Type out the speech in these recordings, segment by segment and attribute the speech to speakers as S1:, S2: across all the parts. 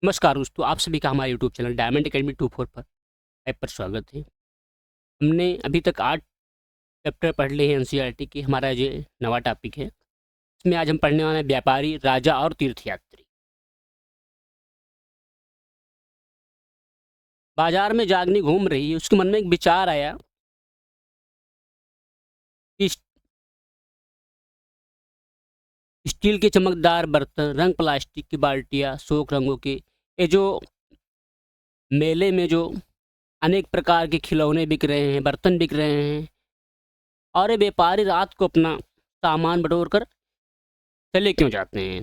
S1: नमस्कार दोस्तों, आप सभी का हमारे यूट्यूब चैनल डायमंड अकेडमी 24 पर ऐप पर स्वागत है। हमने अभी तक 8 चैप्टर पढ़ लिए हैं एनसीईआरटी के। हमारा ये नवा टॉपिक है। इसमें आज हम पढ़ने वाले हैं व्यापारी, राजा और तीर्थयात्री। बाजार में जागनी घूम रही है, उसके मन में एक विचार आया कि स्टील के चमकदार बर्तन, रंग प्लास्टिक की बाल्टियाँ, शोक रंगों के, ये जो मेले में जो अनेक प्रकार के खिलौने बिक रहे हैं, बर्तन बिक रहे हैं, और ये व्यापारी रात को अपना सामान बटोर कर चले क्यों जाते हैं।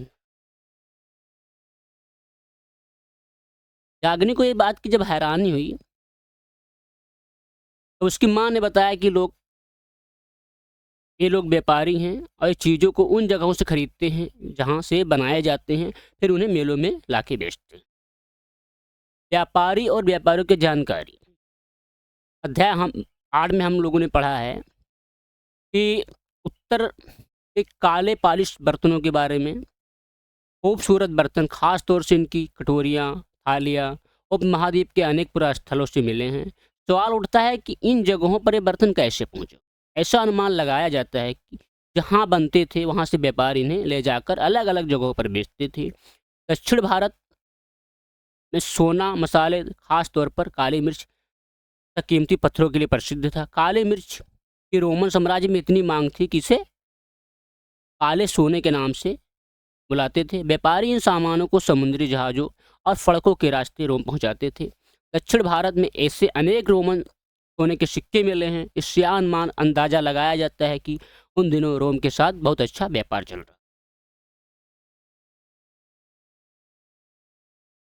S1: याग्नि को ये बात की जब हैरानी हुई तो उसकी माँ ने बताया कि ये लोग व्यापारी हैं और ये चीज़ों को उन जगहों से खरीदते हैं जहाँ से बनाए जाते हैं, फिर उन्हें मेलों में लाके बेचते हैं। व्यापारी और व्यापारियों की जानकारी। अध्याय हम 8 में हम लोगों ने पढ़ा है कि उत्तर के काले पॉलिश बर्तनों के बारे में। खूबसूरत बर्तन, खास तौर से इनकी कटोरियाँ, थालियाँ उपमहाद्वीप के अनेक पुरा स्थलों से मिले हैं। सवाल उठता है कि इन जगहों पर ये बर्तन कैसे पहुँचे। ऐसा अनुमान लगाया जाता है कि जहाँ बनते थे वहाँ से व्यापारी इन्हें ले जाकर अलग अलग जगहों पर बेचते थे। दक्षिण भारत में सोना, मसाले, खास तौर पर काली मिर्च तक कीमती पत्थरों के लिए प्रसिद्ध था। काली मिर्च की रोमन साम्राज्य में इतनी मांग थी कि इसे काले सोने के नाम से बुलाते थे। व्यापारी इन सामानों को समुद्री जहाज़ों और सड़कों के रास्ते रोम पहुंचाते थे। दक्षिण भारत में ऐसे अनेक रोमन सोने के सिक्के मिले हैं। इससे अनुमान अंदाजा लगाया जाता है कि उन दिनों रोम के साथ बहुत अच्छा व्यापार चल रहा।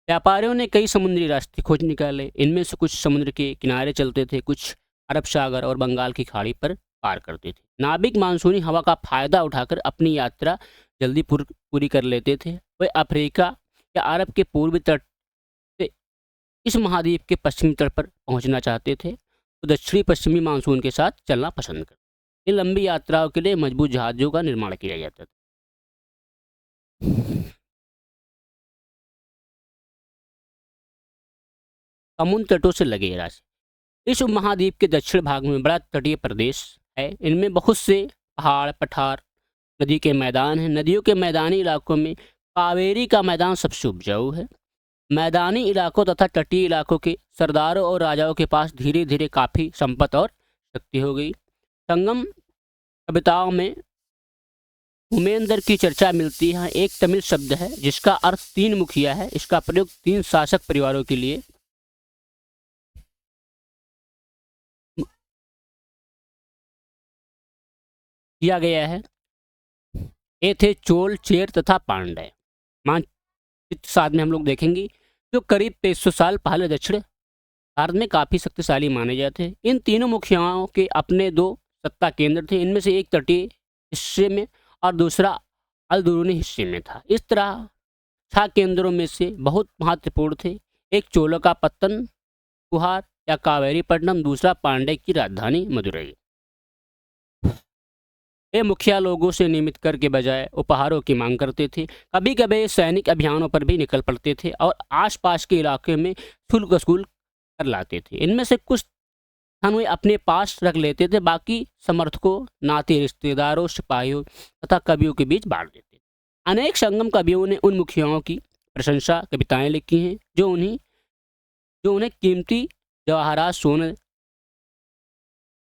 S1: व्यापारियों ने कई समुद्री रास्ते खोज निकाले। इनमें से कुछ समुद्र के किनारे चलते थे, कुछ अरब सागर और बंगाल की खाड़ी पर पार करते थे। नाविक मानसूनी हवा का फायदा उठाकर अपनी यात्रा जल्दी पूरी कर लेते थे। वे अफ्रीका या अरब के पूर्वी तट से इस महाद्वीप के पश्चिमी तट पर पहुंचना चाहते थे तो दक्षिणी पश्चिमी मानसून के साथ चलना पसंद करते। इन लंबी यात्राओं के लिए मजबूत जहाज़ों का निर्माण किया जाता था। समुद्र तटों से लगे राज्य। इस उपमहाद्वीप के दक्षिण भाग में बड़ा तटीय प्रदेश है। इनमें बहुत से पहाड़, पठार, नदी के मैदान हैं। नदियों के मैदानी इलाकों में कावेरी का मैदान सबसे उपजाऊ है। मैदानी इलाकों तथा तटीय इलाकों के सरदारों और राजाओं के पास धीरे धीरे काफ़ी संपत्ति और शक्ति हो गई। संगम कविताओं में भूमेंद्र की चर्चा मिलती है। एक तमिल शब्द है जिसका अर्थ 3 मुखिया है। इसका प्रयोग 3 शासक परिवारों के लिए किया गया है। ये थे चोल, चेर तथा पांड्य। मानचित्र साथ में हम लोग देखेंगे जो करीब 300 साल पहले दक्षिण भारत में काफ़ी शक्तिशाली माने जाते हैं। इन तीनों मुखियाओं के अपने 2 सत्ता केंद्र थे। इनमें से एक तटीय हिस्से में और दूसरा अंदरूनी हिस्से में था। इस तरह 6 केंद्रों में से बहुत महत्वपूर्ण थे। एक चोलों का पत्तन कुहार या कावेरीपट्टनम, दूसरा पांड्य की राजधानी मदुरई। ये मुखिया लोगों से नियमित कर के बजाय उपहारों की मांग करते थे। कभी कभी सैनिक अभियानों पर भी निकल पड़ते थे और आसपास के इलाके में शुल्क वसूल कर लाते थे। इनमें से कुछ धन वे अपने पास रख लेते थे, बाकी समर्थकों, नाते रिश्तेदारों, सिपाहियों तथा कवियों के बीच बांट देते थे। अनेक संगम कवियों ने उन मुखियाओं की प्रशंसा कविताएं लिखी हैं जो उन्हें कीमती जवाहरात, सोने,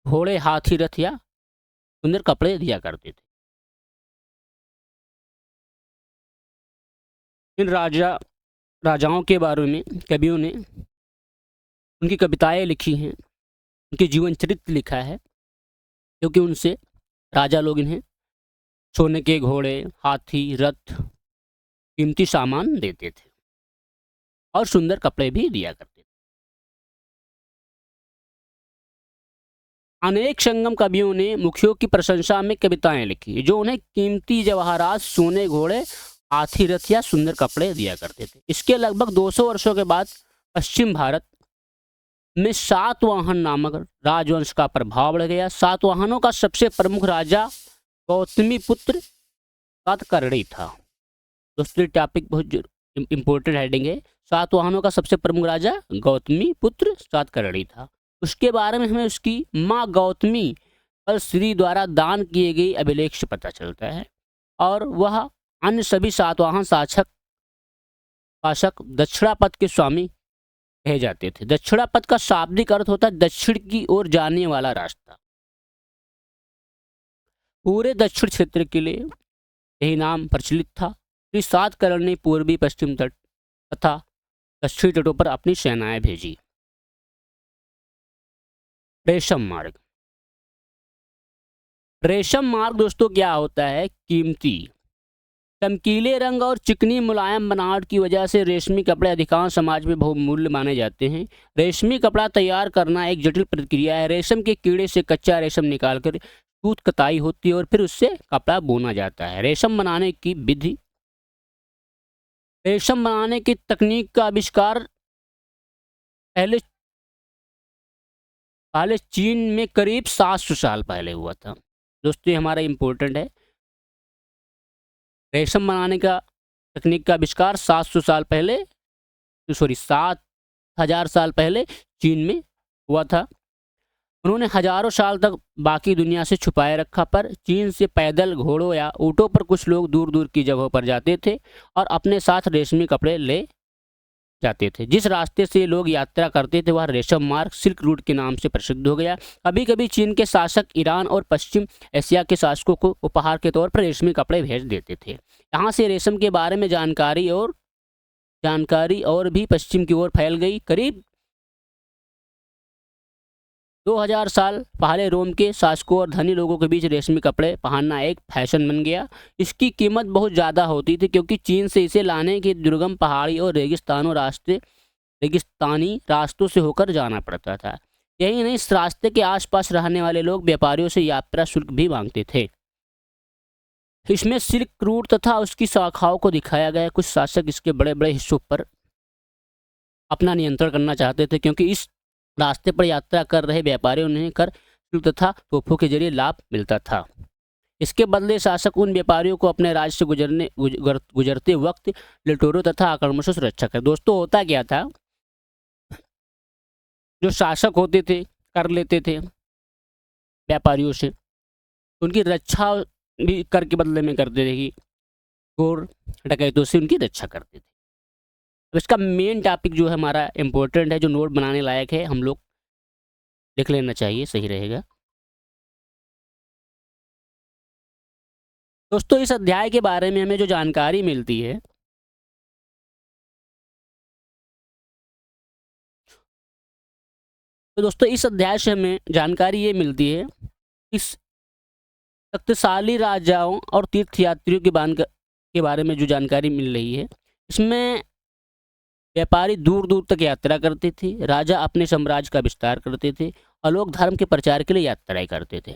S1: घोड़े, हाथी, रथ या सुंदर कपड़े दिया करते थे। इन राजाओं के बारे में कवियों ने उनकी कविताएं लिखी हैं, उनके जीवन चरित्र लिखा है, क्योंकि उनसे राजा लोग इन्हें सोने के घोड़े, हाथी, रथ, कीमती सामान देते थे और सुंदर कपड़े भी दिया करते थे। अनेक संगम कवियों ने मुखियों की प्रशंसा में कविताएं लिखी जो उन्हें कीमती जवाहरात, सोने, घोड़े, हाथी, रथ या सुंदर कपड़े दिया करते थे। इसके लगभग 200 वर्षों के बाद पश्चिम भारत में सातवाहन नामक राजवंश का प्रभाव बढ़ गया। सातवाहनों का सबसे प्रमुख राजा गौतमीपुत्र सातकर्णी था। दोस्तों टॉपिक बहुत इम्पोर्टेंट हेडिंग है। सातवाहनों का सबसे प्रमुख राजा गौतमी पुत्र सातकर्णी था। उसके बारे में हमें उसकी माँ गौतमी और श्री द्वारा दान किए गए अभिलेख से पता चलता है। और वह अन्य सभी सातवाहन शासक शासक दक्षिणापथ के स्वामी कहे जाते थे। दक्षिणापथ का शाब्दिक अर्थ होता है दक्षिण की ओर जाने वाला रास्ता। पूरे दक्षिण क्षेत्र के लिए यही नाम प्रचलित था। श्री सातकर्णी ने पूर्वी पश्चिम तट तथा दक्षिणी तटों पर अपनी सेनाएं भेजी। रेशम मार्ग। रेशम मार्ग दोस्तों क्या होता है? कीमती चमकीले रंग और चिकनी मुलायम बनावट की वजह से रेशमी कपड़े अधिकांश समाज में बहुमूल्य माने जाते हैं। रेशमी कपड़ा तैयार करना एक जटिल प्रक्रिया है। रेशम के कीड़े से कच्चा रेशम निकालकर सूत कताई होती है और फिर उससे कपड़ा बुना जाता है। रेशम बनाने की विधि। रेशम बनाने की तकनीक का आविष्कार पहले पहले चीन में करीब 700 साल पहले हुआ था। दोस्तों ये हमारा इम्पोर्टेंट है। रेशम बनाने का तकनीक का आविष्कार 700 साल पहले, सॉरी 7000 साल पहले चीन में हुआ था। उन्होंने हजारों साल तक बाकी दुनिया से छुपाए रखा, पर चीन से पैदल, घोड़ों या ऊँटों पर कुछ लोग दूर दूर की जगहों पर जाते थे और अपने साथ रेशमी कपड़े ले जाते थे। जिस रास्ते से लोग यात्रा करते थे वह रेशम मार्ग सिल्क रूट के नाम से प्रसिद्ध हो गया। कभी कभी चीन के शासक ईरान और पश्चिम एशिया के शासकों को उपहार के तौर पर रेशमी कपड़े भेज देते थे। यहाँ से रेशम के बारे में जानकारी और भी पश्चिम की ओर फैल गई। करीब 2000 साल पहले रोम के शासकों और धनी लोगों के बीच रेशमी कपड़े पहनना एक फैशन बन गया। इसकी कीमत बहुत ज़्यादा होती थी क्योंकि चीन से इसे लाने के दुर्गम पहाड़ी और रेगिस्तानी रास्तों से होकर जाना पड़ता था। यही नहीं, इस रास्ते के आसपास रहने वाले लोग व्यापारियों से यात्रा शुल्क भी मांगते थे। इसमें सिल्क रूट तथा उसकी शाखाओं को दिखाया गया। कुछ शासक इसके बड़े बड़े हिस्सों पर अपना नियंत्रण करना चाहते थे क्योंकि इस रास्ते पर यात्रा कर रहे व्यापारियों ने कर शुल्क तथा तोहफों के जरिए लाभ मिलता था। इसके बदले शासक उन व्यापारियों को अपने राज्य से गुजरते वक्त लुटेरों तथा आक्रमणों से सुरक्षा कर। दोस्तों होता क्या था, जो शासक होते थे कर लेते थे व्यापारियों से, उनकी रक्षा भी कर के बदले में करते थे कि चोर डकैतों से उनकी रक्षा करते थे। अब इसका मेन टॉपिक जो है हमारा इम्पोर्टेंट है, जो नोट बनाने लायक है, हम लोग लिख लेना चाहिए, सही रहेगा। दोस्तों इस अध्याय के बारे में हमें जो जानकारी मिलती है तो दोस्तों इस अध्याय से हमें जानकारी ये मिलती है, इस शक्तिशाली राजाओं और तीर्थयात्रियों के बारे में जो जानकारी मिल रही है, इसमें व्यापारी दूर दूर तक यात्रा करते थे, राजा अपने साम्राज्य का विस्तार करते थे और लोग धर्म के प्रचार के लिए यात्राएं करते थे।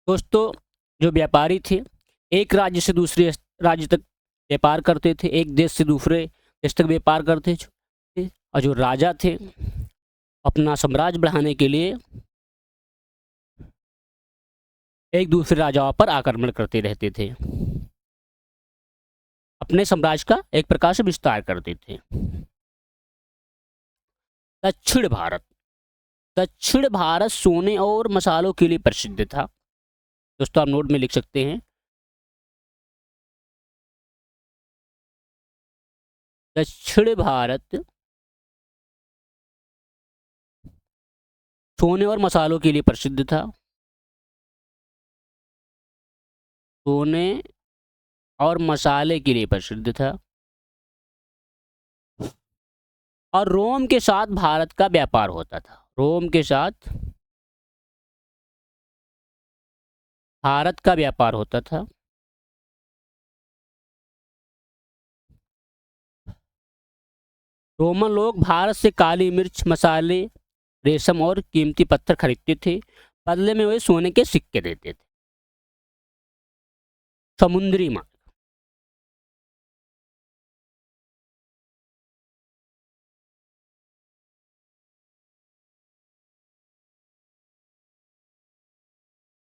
S1: दोस्तों जो व्यापारी थे एक राज्य से दूसरे राज्य तक व्यापार करते थे, एक देश से दूसरे देश तक व्यापार करते थे, और जो राजा थे अपना साम्राज्य बढ़ाने के लिए एक दूसरे राजाओं पर आक्रमण करते रहते थे, अपने साम्राज्य का एक प्रकार से विस्तार करते थे। दक्षिण भारत। दक्षिण भारत सोने और मसालों के लिए प्रसिद्ध था। दोस्तों आप नोट में लिख सकते हैं, दक्षिण भारत सोने और मसालों के लिए प्रसिद्ध था। सोने और मसाले के लिए प्रसिद्ध था और रोम के साथ भारत का व्यापार होता था। रोम के साथ भारत का व्यापार होता था। रोमन लोग भारत से काली मिर्च, मसाले, रेशम और कीमती पत्थर खरीदते थे, बदले में वे सोने के सिक्के देते थे। समुद्री मार्ग।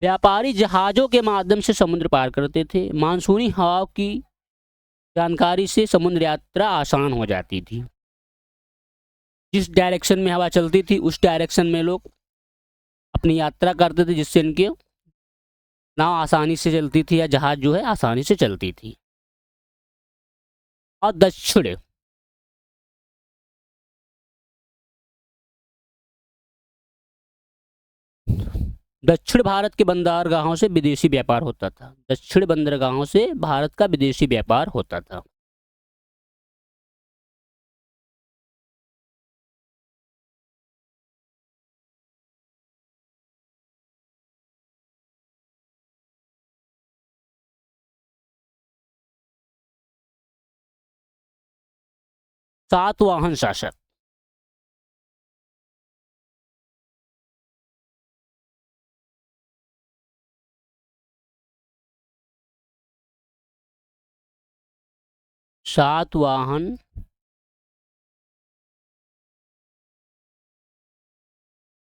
S1: व्यापारी जहाज़ों के माध्यम से समुद्र पार करते थे। मानसूनी हवाओं की जानकारी से समुद्र यात्रा आसान हो जाती थी। जिस डायरेक्शन में हवा चलती थी उस डायरेक्शन में लोग अपनी यात्रा करते थे, जिससे इनके नाव आसानी से चलती थी या जहाज जो है आसानी से चलती थी। और दक्षिण भारत के बंदरगाहों से विदेशी व्यापार होता था। दक्षिण बंदरगाहों से भारत का विदेशी व्यापार होता था। सातवाहन शासक। सातवाहन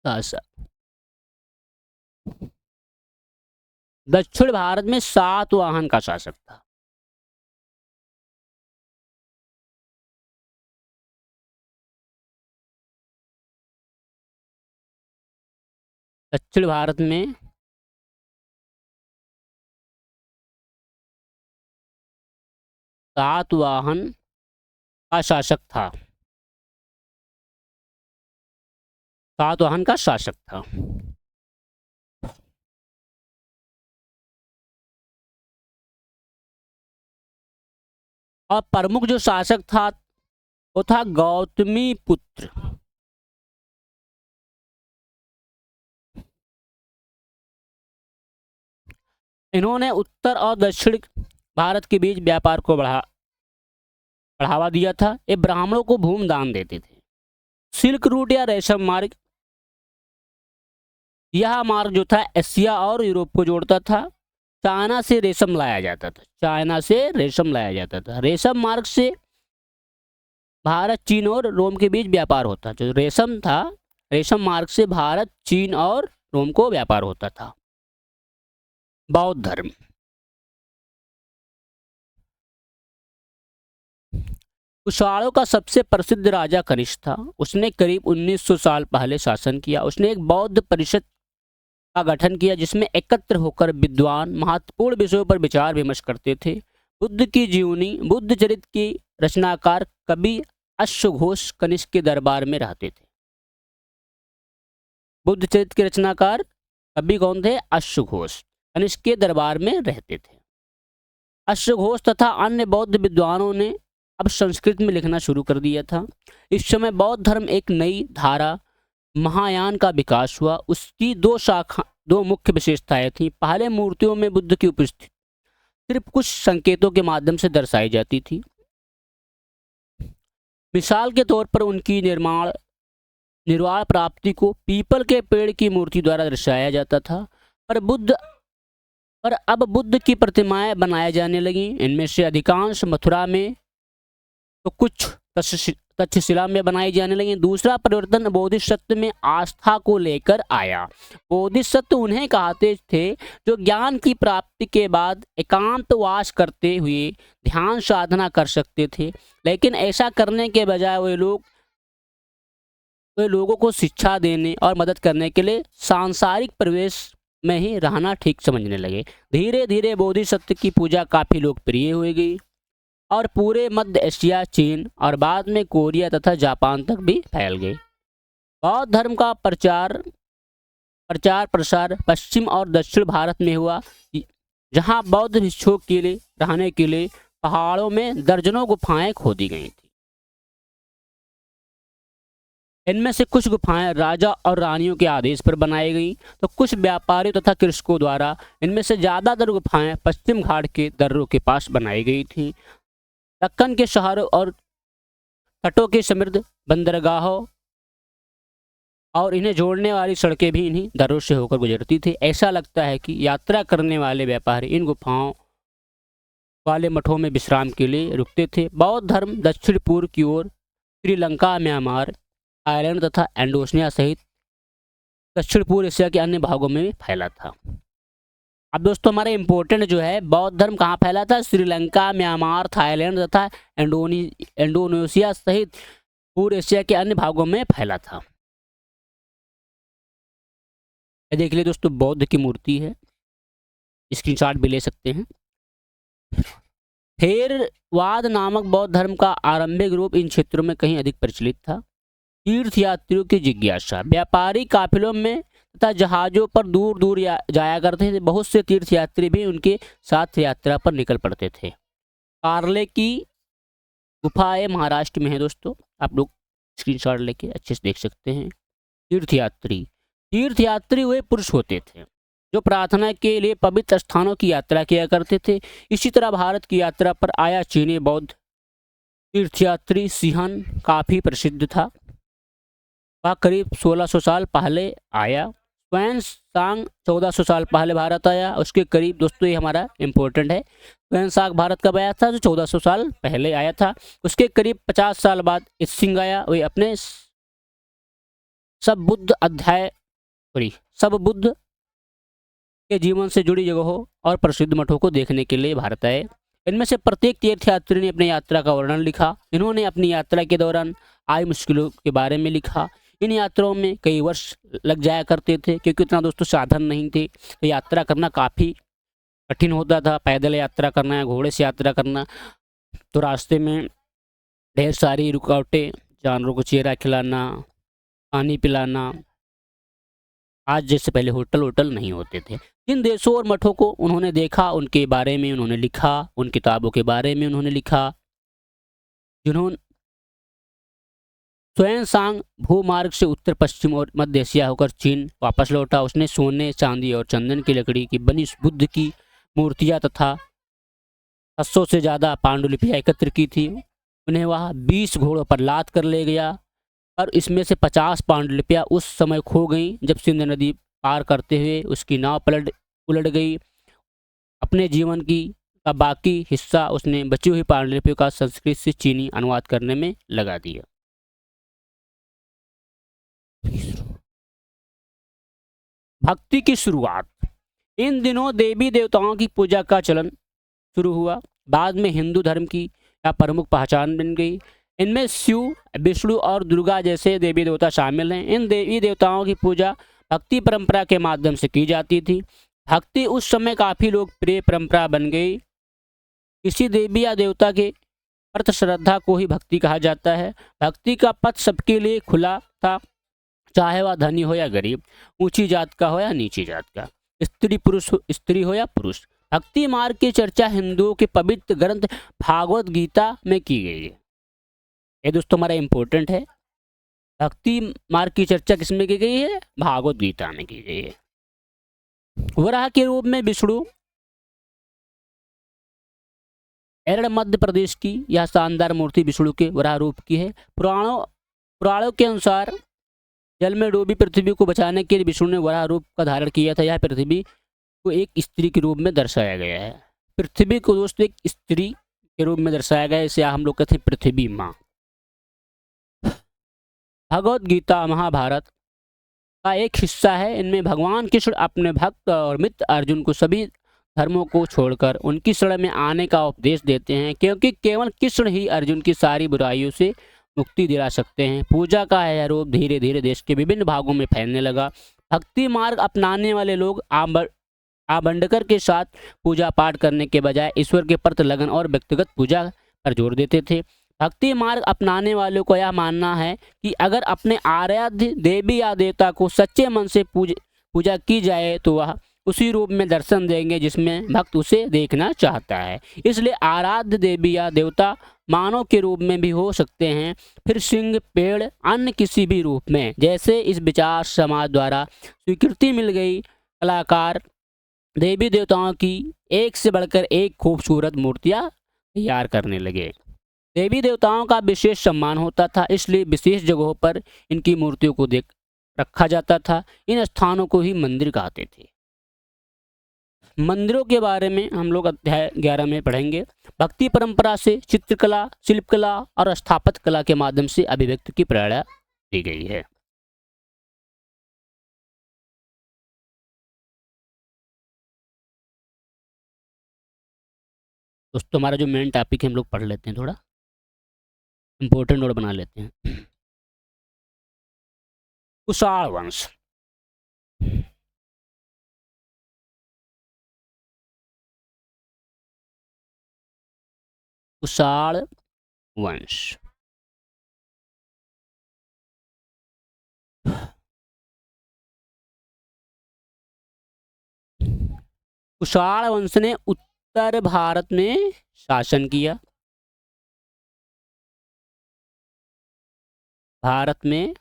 S1: शासक दक्षिण भारत में सातवाहन का शासक था। दक्षिण भारत में सातवाहन का शासक था। सातवाहन का शासक था। और प्रमुख जो शासक था वो था गौतमी पुत्र। इन्होंने उत्तर और दक्षिण भारत के बीच व्यापार को बढ़ावा दिया था। ये ब्राह्मणों को भूमि दान देते थे। सिल्क रूट या रेशम मार्ग, यह मार्ग जो था एशिया और यूरोप को जोड़ता था। चाइना से रेशम लाया जाता था। चाइना से रेशम लाया जाता था। रेशम मार्ग से भारत, चीन और रोम के बीच व्यापार होता। जो रेशम था, रेशम मार्ग से भारत, चीन और रोम को व्यापार होता था। बौद्ध धर्म। कुशाणों का सबसे प्रसिद्ध राजा कनिष्क था। उसने करीब 1900 साल पहले शासन किया। उसने एक बौद्ध परिषद का गठन किया जिसमें एकत्र होकर विद्वान महत्वपूर्ण विषयों पर विचार विमर्श करते थे। बुद्ध की जीवनी, बुद्ध चरित्र की रचनाकार कवि अश्वघोष कनिष्क के दरबार में रहते थे। बुद्ध चरित्र के रचनाकार कवि कौन थे? अश्वघोष कनिष्क के दरबार में रहते थे। अश्वघोष तथा अन्य बौद्ध विद्वानों ने अब संस्कृत में लिखना शुरू कर दिया था। इस समय बौद्ध धर्म एक नई धारा महायान का विकास हुआ। उसकी दो मुख्य विशेषताएं थीं। पहले मूर्तियों में बुद्ध की उपस्थिति सिर्फ कुछ संकेतों के माध्यम से दर्शाई जाती थी। मिसाल के तौर पर उनकी निर्वाण प्राप्ति को पीपल के पेड़ की मूर्ति द्वारा दर्शाया जाता था। पर अब बुद्ध की प्रतिमाएं बनाई जाने लगी। इनमें से अधिकांश मथुरा में तो कुछ तक्षशिला में बनाई जाने लगी। दूसरा परिवर्तन बोधिसत्व में आस्था को लेकर आया। बोधिसत्व उन्हें कहते थे जो ज्ञान की प्राप्ति के बाद एकांतवास करते हुए ध्यान साधना कर सकते थे, लेकिन ऐसा करने के बजाय वे लोगों को शिक्षा देने और मदद करने के लिए सांसारिक प्रवेश में ही रहना ठीक समझने लगे। धीरे धीरे बोधिसत्व की पूजा काफी लोकप्रिय हो गई और पूरे मध्य एशिया, चीन और बाद में कोरिया तथा जापान तक भी फैल गई। बौद्ध धर्म का प्रचार प्रसार पश्चिम और दक्षिण भारत में हुआ, जहां बौद्ध भिक्षुओं के लिए रहने के लिए पहाड़ों में दर्जनों गुफाएं खोदी गई थी। इनमें से कुछ गुफाएं राजा और रानियों के आदेश पर बनाई गई, तो कुछ व्यापारियों तथा कृषकों द्वारा। इनमें से ज्यादातर गुफाएं पश्चिम घाट के दर्रों के पास बनाई गई थीं। दक्कन के शहरों और तटों के समृद्ध बंदरगाहों और इन्हें जोड़ने वाली सड़कें भी इन्हीं दर्रों से होकर गुजरती थी। ऐसा लगता है कि यात्रा करने वाले व्यापारी इन गुफाओं वाले मठों में विश्राम के लिए रुकते थे। बौद्ध धर्म दक्षिण पूर्व की ओर श्रीलंका, म्यांमार, थाईलैंड तथा इंडोनेशिया सहित दक्षिण पूर्व एशिया के अन्य भागों में भी फैला था। अब दोस्तों हमारा इम्पोर्टेंट जो है, बौद्ध धर्म कहाँ फैला था? श्रीलंका, म्यांमार, थाईलैंड तथा इंडोनेशिया सहित पूर्व एशिया के अन्य भागों में फैला था। ये देख लिए दोस्तों, बौद्ध की मूर्ति है, स्क्रीनशॉट भी ले सकते हैं। थेरवाद नामक बौद्ध धर्म का आरंभिक रूप इन क्षेत्रों में कहीं अधिक प्रचलित था। तीर्थयात्रियों की जिज्ञासा, व्यापारी काफिलों में तथा जहाजों पर दूर दूर जाया करते थे। बहुत से तीर्थयात्री भी उनके साथ यात्रा पर निकल पड़ते थे। कार्ले की गुफाएं महाराष्ट्र में है दोस्तों, आप लोग स्क्रीनशॉट लेके अच्छे से देख सकते हैं। तीर्थयात्री वे पुरुष होते थे जो प्रार्थना के लिए पवित्र स्थानों की यात्रा किया करते थे। इसी तरह भारत की यात्रा पर आया चीनी बौद्ध तीर्थयात्री सिहन काफी प्रसिद्ध था। वह करीब 1600 साल पहले आया। ह्वेनसांग 1400 साल पहले भारत आया। उसके करीब दोस्तों, ये हमारा इंपॉर्टेंट है, ह्वेनसांग भारत कब आया था? जो 1400 साल पहले आया था। उसके करीब 50 साल बाद इत्सिंग आया। वे अपने सब बुद्ध के जीवन से जुड़ी जगहों और प्रसिद्ध मठों को देखने के लिए भारत आए। इनमें से प्रत्येक तीर्थयात्री ने अपनी यात्रा का वर्णन लिखा। इन्होंने अपनी यात्रा के दौरान आई मुश्किलों के बारे में लिखा। इन यात्राओं में कई वर्ष लग जाया करते थे क्योंकि इतना दोस्तों साधन नहीं थे, तो यात्रा करना काफ़ी कठिन होता था। पैदल यात्रा करना है, घोड़े से यात्रा करना, तो रास्ते में ढेर सारी रुकावटें, जानवरों को चेरा खिलाना, पानी पिलाना। आज जैसे पहले होटल नहीं होते थे। जिन देशों और मठों को उन्होंने देखा उनके बारे में उन्होंने लिखा, उन किताबों के बारे में उन्होंने लिखा। जिन्होंने ह्वेनसांग भूमार्ग से उत्तर पश्चिम और मध्य एशिया होकर चीन वापस लौटा। उसने सोने, चांदी और चंदन की लकड़ी की बनी बुद्ध की मूर्तियां तथा 700 से ज़्यादा पांडुलिपियां एकत्र की थी। उन्हें वहाँ 20 घोड़ों पर लाद कर ले गया, और इसमें से 50 पांडुलिपियां उस समय खो गईं जब सिंध नदी पार करते हुए उसकी नाव उलट गई। अपने जीवन का बाकी हिस्सा उसने बची हुई पांडुलिपियों का संस्कृत से चीनी अनुवाद करने में लगा दिया। भक्ति की शुरुआत। इन दिनों देवी देवताओं की पूजा का चलन शुरू हुआ। बाद में हिंदू धर्म की प्रमुख पहचान बन गई। इनमें शिव, विष्णु और दुर्गा जैसे देवी देवता शामिल हैं। इन देवी देवताओं की पूजा भक्ति परंपरा के माध्यम से की जाती थी। भक्ति उस समय काफ़ी लोकप्रिय परंपरा बन गई। किसी देवी या देवता के प्रति श्रद्धा को ही भक्ति कहा जाता है। भक्ति का पथ सबके लिए खुला था, चाहे वह धनी हो या गरीब, ऊंची जात का हो या नीची जात का, स्त्री हो या पुरुष। भक्ति मार्ग की चर्चा हिंदुओं के पवित्र ग्रंथ भागवत गीता में की गई है। ये दोस्तों हमारा इंपॉर्टेंट है। भक्ति मार्ग की चर्चा किसमें की गई है? भागवत गीता में की गई है। वराह के रूप में विष्णु, एरड़ मध्य प्रदेश की यह शानदार मूर्ति विष्णु के वराह रूप की है। पुराणों के अनुसार जल में डूबी पृथ्वी को बचाने के लिए विष्णु ने वराह रूप का धारण किया था। यह पृथ्वी को एक स्त्री के रूप में दर्शाया गया है। पृथ्वी को दोस्तों एक स्त्री के रूप में दर्शाया गया है, इसे हम लोग कहते हैं पृथ्वी माँ। भगवत गीता महाभारत का एक हिस्सा है। इनमें भगवान कृष्ण अपने भक्त और मित्र अर्जुन को सभी धर्मों को छोड़कर उनकी शरण में आने का उपदेश देते हैं, क्योंकि केवल कृष्ण ही अर्जुन की सारी बुराइयों से मुक्ति दिला सकते हैं। पूजा का यह रूप धीरे धीरे देश के विभिन्न भागों में फैलने लगा। भक्ति मार्ग अपनाने वाले लोग आबंडकर के साथ पूजा पाठ करने के बजाय ईश्वर के प्रति लगन और व्यक्तिगत पूजा पर जोर देते थे। भक्ति मार्ग अपनाने वालों को यह मानना है कि अगर अपने आराध्य देवी या देवता को सच्चे मन से पूजा की जाए तो वह उसी रूप में दर्शन देंगे जिसमें भक्त उसे देखना चाहता है। इसलिए आराध्य देवी या देवता मानव के रूप में भी हो सकते हैं, फिर सिंह, पेड़, अन्य किसी भी रूप में। जैसे इस विचार समाज द्वारा स्वीकृति मिल गई, कलाकार देवी देवताओं की एक से बढ़कर एक खूबसूरत मूर्तियां तैयार करने लगे। देवी देवताओं का विशेष सम्मान होता था, इसलिए विशेष जगहों पर इनकी मूर्तियों को देख रखा जाता था। इन स्थानों को ही मंदिर कहते थे। मंदिरों के बारे में हम लोग अध्याय 11 में पढ़ेंगे। भक्ति परंपरा से चित्रकला, शिल्पकला और स्थापत्य कला के माध्यम से अभिव्यक्ति की प्रेरणा दी गई है। दोस्तों हमारा जो मेन टॉपिक है हम लोग पढ़ लेते हैं, थोड़ा इम्पोर्टेंट नोट बना लेते हैं। कुषाण वंश। कुषाण वंश। कुषाण वंश ने उत्तर भारत में शासन किया। भारत में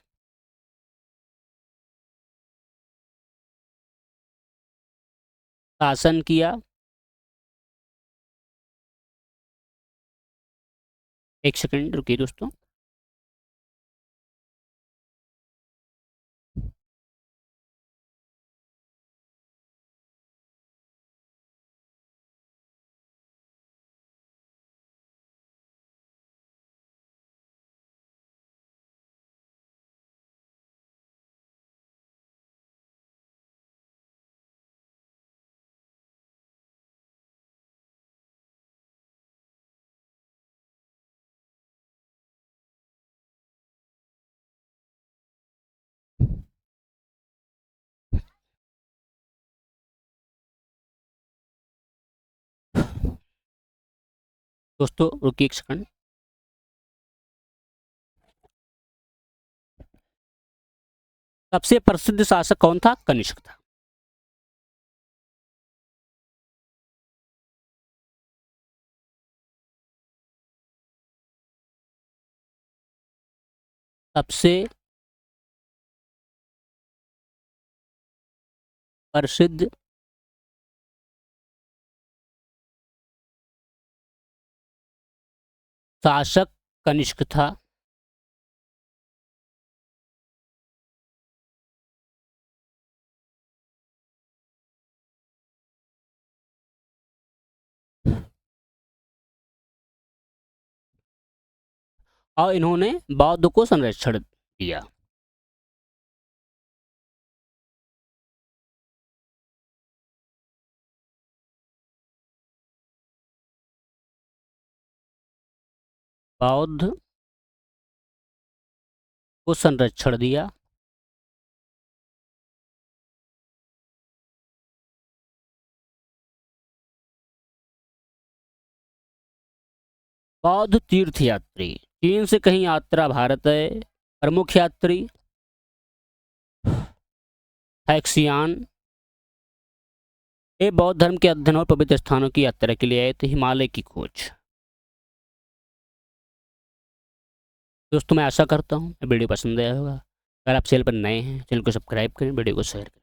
S1: शासन किया। एक सेकंड रुकिए दोस्तों। दोस्तों रुकिए एक सेकंड। सबसे प्रसिद्ध शासक कौन था? कनिष्क था। सबसे प्रसिद्ध शासक कनिष्क था। और इन्होंने बौद्ध को संरक्षण दिया। बौद्ध को संरक्षण दिया। बौद्ध तीर्थयात्री। चीन से कहीं यात्रा भारत है। प्रमुख यात्री फैक्सियान। ये बौद्ध धर्म के अध्ययन और पवित्र स्थानों की यात्रा के लिए आए थे। हिमालय की खोज। दोस्तों मैं आशा करता हूँ वीडियो पसंद आया होगा। अगर आप चैनल पर नए हैं, चैनल को सब्सक्राइब करें, वीडियो को शेयर करें।